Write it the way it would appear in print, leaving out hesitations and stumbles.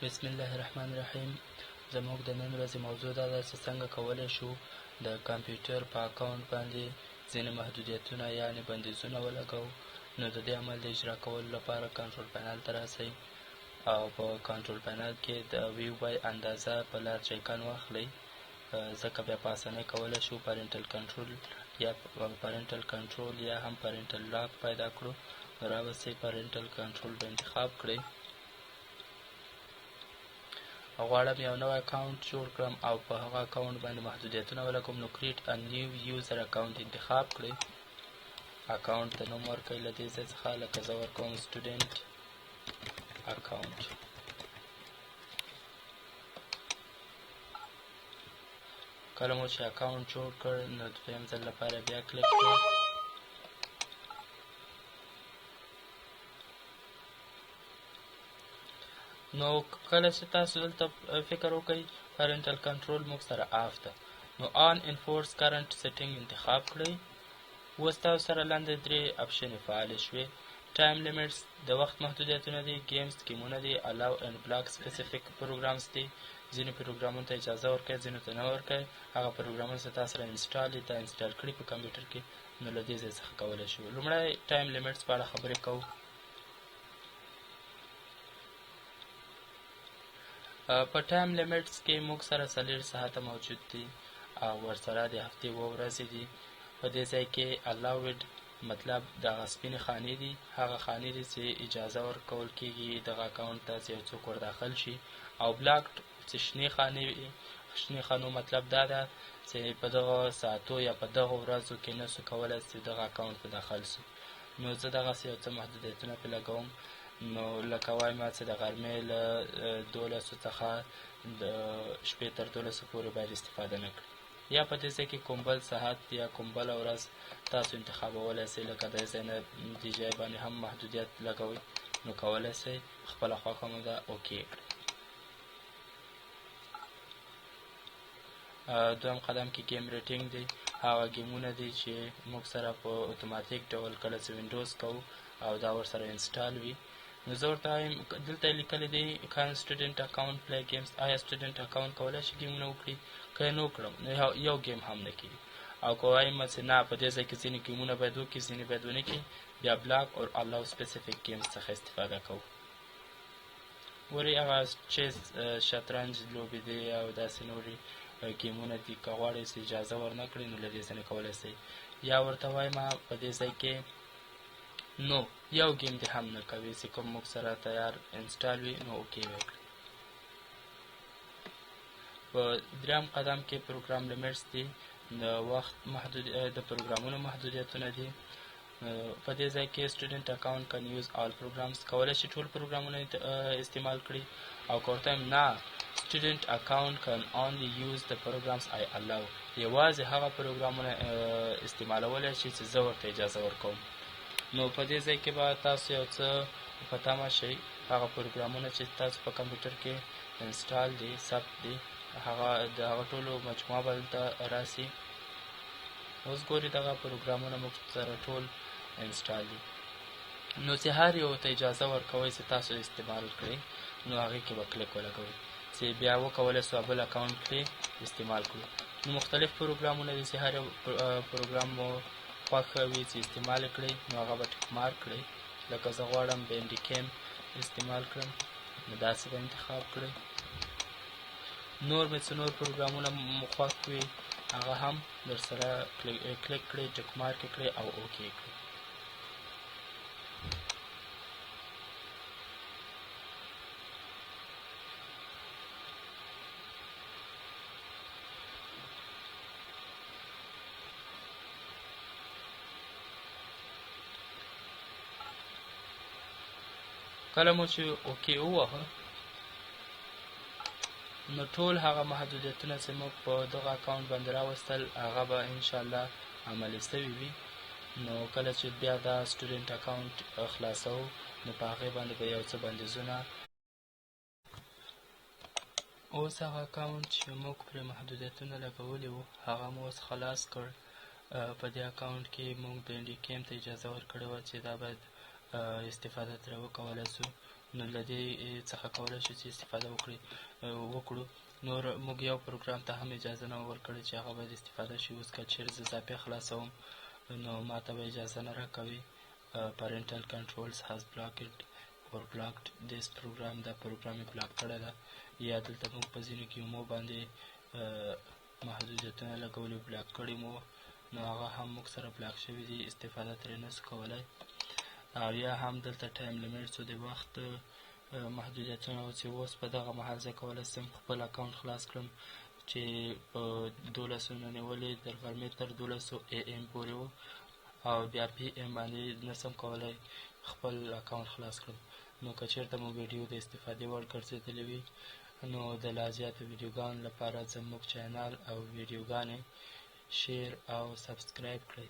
بسم الله الرحمن الرحیم. زموږ د نن ورځې موضوع دا ده چې څنګه کولی شو د کمپیوټر په اکاونټ باندې ځینې محدودیتونه یعنې بندیزونه ولګوو. نو د دې عمل د اجرا کولو لپاره کنټرول پینل ته راسئ او په کنټرول پینل کې د ویو بای اندازه په لارج ایکن واخلئ، ځکه بیا په اسانۍ کولی شو پرنټل کنټرول یا هم پرنټل لاک پیدا کړو. نو راوسئ پرنټل کنټرول به انتخاب کړئ. غواړم یو نوی اکاونټ جوړ کړم او په هغه اکاونټ باندې محدودیتونه ولګوم. نو کریټ ا نیو یوزر اکاونټ انتخاب کړئ. اکاونټ ته نوم ورکړئ له دې ځای څخه، لکه زه ورکوم سټوډنټ اکاونټ. کله مو چې اکاونټ جوړ کړ نو دویم ځل لپاره بیا کلیک کړئ. نو کله چې تاسو دلته فکر وکړئ پرنټل کنټرول موږ سره آف ده، نو آن انفورس کرنټ سیټینګ انتخاب کړئ. اوس تاسو سره لاندې درې اپشنې فعالې شوې. ټایم لیمټس د وخت محدودیتونه دي، ګیمز ګیمونه دي، الاو اینډ بلاک سپیسیفیک پروګرامز دي. ځینې پروګرامونو ته اجازه ورکوئ، ځینو ته نه ورکوئ. هغه پروګرامونه چې تاسو سره انسټال دي، تا انسټال کړي په کمپیوټر کې، نو له دې ځای څخه کولی شو. لومړی ټایم لیمټس په اړه خبرې کوو. په ټایم لیمټس کې موږ سره 4 ساعته موجود دي او ورسره د هفتې 7 ورځې دي. په دې ځای کې الاوډ مطلب دغه سپینې خانې دي، هغه خانې دي چې اجازه ورکول کېږي دغه اکاونټ ته چې یو څوک ورداخل شي. او بلاکډ چې شنې خانو مطلب دا ده چې په دغه ساعتو یا په دغه ورځو کې نه سو کولی چې دغه اکاونټ ته داخل سو. نو زه دغسې یو څه محدودیتونه پرې لګوم. نو لکه وایم چې د غرمې له 12 څخه د شپې تر 12 پورې باید استفاده نه کړي. یا په دې ځای کې کوم بل ساعت یا کوم بله ورځ تاسو انتخابولی شئ، لکه دې ځای نه دې ځای باندې هم محدودیت لګوئ، نو کولی شئ خپله خوښه مو ده اوکې کړئ. دویم قدم کې ګیم ریټینګ دی. هغه ګیمونه دي چې موږ سره په اتوماتیک ډول کله چې وینډوز کوو او دا ورسره انسټال وي. نو زه ورته وایم دلته یې لیکلی دی کان سټوډنټ اکاونټ پلی ګیمز، آیا سټوډنټ اکاونټ کولی شي ګیمونه وکړي؟ که یې نه وکړم نو یو ګیم هم نه کېږي. او که وایم چې نه په دې ځای کې ځینې ګیمونه باید وکړي ځینې باید ونه کړي، بیا بلاک او الاو سپیسیفیک ګیمز څخه استفاده کوو. ورې هغه چیس شطرنج لوبې دي او داسې نورې ګیمونه دي، که غواړئ چې اجازه ورنه کړئ نو له دې ځای نه کولی شئ. یا ورته وایم په دې ځای کې نو یو ګیم دې هم نه کوي چې کوم موږ سره تیار انسټال وي، نو اوکې وکړئ. په دریم قدم کې پروګرام لیمټس دي، د وخت د پروګرامونو محدودیتونه دي. په دې ځای کې سټوډنټ اکاونټ کن یوز آل پروګرامز، کولی شي ټول پروګرامونه استعمال کړي. او که ورته وایم نه سټوډنټ اکاونټ کن اونلی یوز د پروګرامز آی الاو، یوازې هغه پروګرامونه استعمالولی شي چې زه ورته اجازه ورکوم. نو په دې ځای کې به تاسو یو څه په تمه شئ، هغه پروګرامونه چې تاسو په کمپیوټر کې انسټال دي ثبت دي د هغه ټولو مجموعه به دلته راسي. اوس ګورئ دغه پروګرامونه موږ سره ټول انسټال دي. نو چې هر یو ته اجازه ورکوئ چې تاسو استعمال کړئ، نو هغې کې به کلیک ولګوئ چې بیا وکولی شو بل اکاونټ پرې استعمال کړو. نو مختلف پروګرامونه دي چې هر یو پروګرام مو خوښه وي چې استعمال کړئ، نو هغه به ټیک مارک کړئ. لکه زه غواړم بینډي کیم استعمال کړم، نو داسې به انتخاب کړئ. نور مې څه نور پروګرامونه مو خوښ وي هغه هم درسره کلیک کړئ، ټیک مارک یې کړئ او اوکې کړئ. کله مو چې اوکې ووهه نو ټول هغه محدودیتونه چې موږ په دغه اکاونټ باندې راوستل هغه به انشاءالله عملي سوي وي. نو کله چې بیا دا سټوډنټ اکاونټ خلاصوو نو په هغې باندې به یو څه بندیزونه اوس هغه اکاونټ چې موږ پرې محدودیتونه لګولي وو هغه مو اوس خلاص کړ. په دې اکاونټ کې موږ بینډي کیم ته اجازه ورکړې وه چې دا باید استفاده ترې وکولی شو. نو له دې څخه کولی شو چې استفاده وکړو. نور موږ یو پروګرام ته هم اجازه نه ورکړې چې هغه باید استفاده شي. اوس که چېرې زه زاپیا خلاصوم نو ما ته به اجازه نه راکوي. parental controls has blocked or blocked this program. دا پروګرام یې بلاک کړی ده، یا دلته موږ په ځینو کیمو باندې محدودیتونه لګولي، بلاک کړي مو، نو هغه هم موږ سره بلاک شوي دي، استفاده ترې نسو کولی. او یا هم دلته ټایم لیمیټس د وخت محدودیتونه و چې اوس په دغه مهال زه کولی شم خپل اکاونټ خلاص کړم چې په 12 نه نیولې تر غرمې تر 12 AM پورې و، او بیا PM باندې نسم کولی خپل اکاونټ خلاص کړم. نو که چېرته مو ویډیو د استفادې وړ ګرځېدلې وي نو د لا زیاتو ویډیوګانو لپاره زموږ چینل او ویډیوګانې شیر او سبسکرایب کړئ.